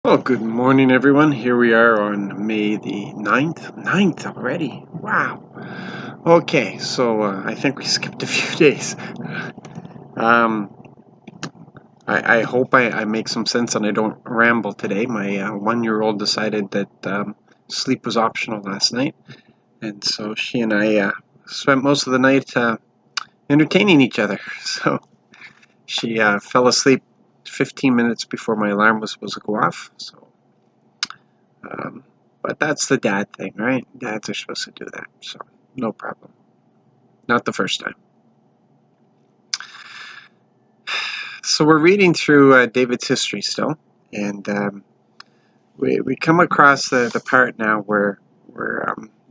Well, good morning, everyone. Here we are on May the 9th. 9th already. Wow. Okay, so I think we skipped a few days. Um, I hope I make some sense and I don't ramble today. My 1-year-old decided that sleep was optional last night, and so she and I spent most of the night entertaining each other. So she fell asleep 15 minutes before my alarm was supposed to go off. So Um, but that's the dad thing, right? Dads are supposed to do that, so no problem. Not the first time. So we're reading through David's history still, and we come across the part now where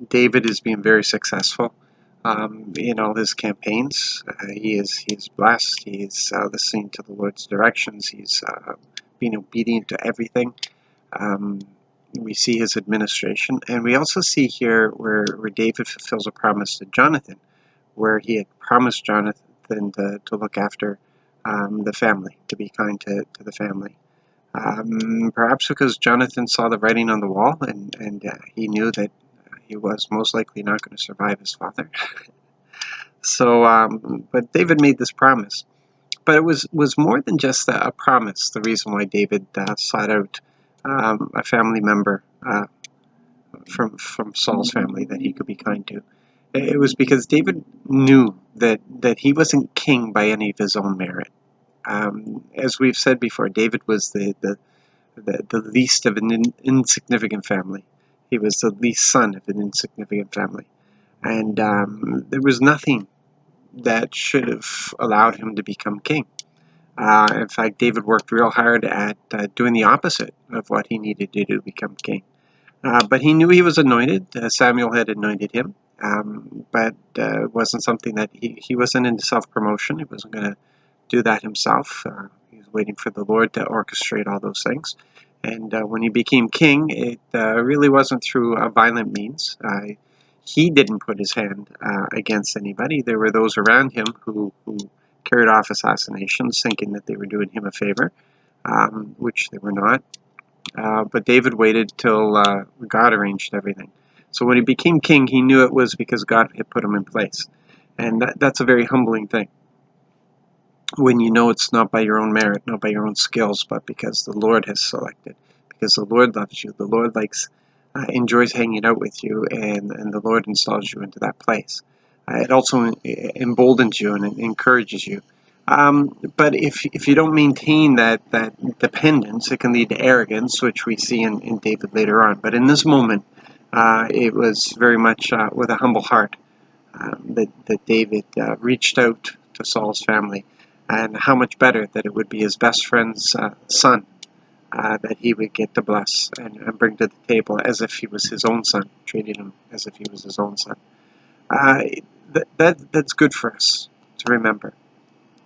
David is being very successful in all his campaigns. He is blessed. He's listening to the Lord's directions. He's being obedient to everything. Um, we see his administration, and we also see here where David fulfills a promise to Jonathan, where he had promised Jonathan to look after the family, to be kind to the family. Perhaps because Jonathan saw the writing on the wall, and he knew that he was most likely not going to survive his father. So, but David made this promise. But it was more than just a promise. The reason why David sought out a family member from Saul's family that he could be kind to. It was because David knew that he wasn't king by any of his own merit. As we've said before, David was the least of an insignificant family. He was the least son of an insignificant family. And there was nothing that should have allowed him to become king. In fact, David worked real hard at doing the opposite of what he needed to do to become king. But he knew he was anointed. Samuel had anointed him, but it wasn't something that he wasn't into self-promotion. He wasn't going to do that himself. He was waiting for the Lord to orchestrate all those things. And when he became king, it really wasn't through violent means. He didn't put his hand against anybody. There were those around him who carried off assassinations, thinking that they were doing him a favor, which they were not. But David waited till God arranged everything. So when he became king, he knew it was because God had put him in place. And that's a very humbling thing. When you know it's not by your own merit, not by your own skills, but because the Lord has selected, because the Lord loves you, the Lord enjoys hanging out with you, and the Lord installs you into that place. It also emboldens you and encourages you. But if you don't maintain that dependence, it can lead to arrogance, which we see in David later on. But in this moment, it was very much with a humble heart that David reached out to Saul's family, and how much better that it would be his best friend's son that he would get to bless and bring to the table as if he was his own son, treating him as if he was his own son. Uh, that's good for us to remember.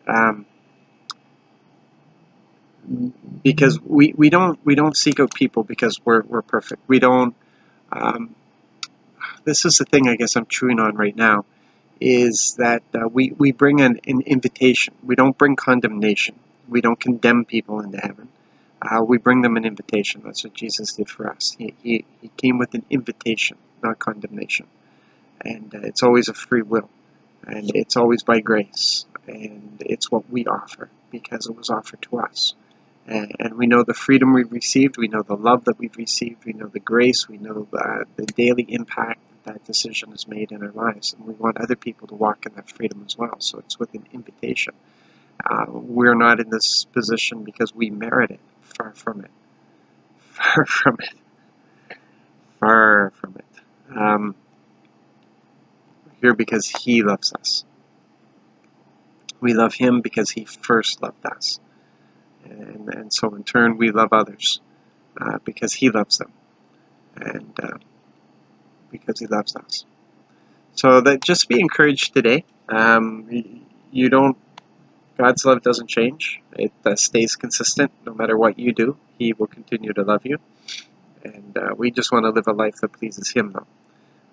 Um, because we don't seek out people because we're perfect. We don't. This is the thing I guess I'm chewing on right now, is that we bring an invitation. We don't bring condemnation. We don't condemn people into heaven. We bring them an invitation. That's what Jesus did for us. He came with an invitation, not condemnation. And it's always a free will. And it's always by grace. And it's what we offer because it was offered to us. And we know the freedom we've received. We know the love that we've received. We know the grace. We know the daily impact that decision has made in our lives. And we want other people to walk in that freedom as well. So it's with an invitation. We're not in this position because we merit it. Far from it. Far from it. Far from it. We're here because He loves us. We love Him because He first loved us. And so in turn we love others because He loves them. And because He loves us. So that just be encouraged today. You don't. God's love doesn't change. It stays consistent no matter what you do. He will continue to love you. And we just want to live a life that pleases Him, though.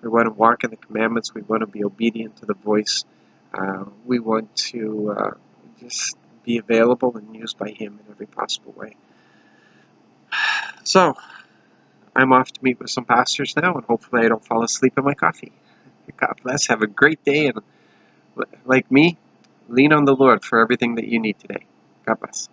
We want to walk in the commandments. We want to be obedient to the voice. We want to just be available and used by Him in every possible way. So, I'm off to meet with some pastors now, and hopefully I don't fall asleep in my coffee. God bless. Have a great day, and like me, lean on the Lord for everything that you need today. God bless.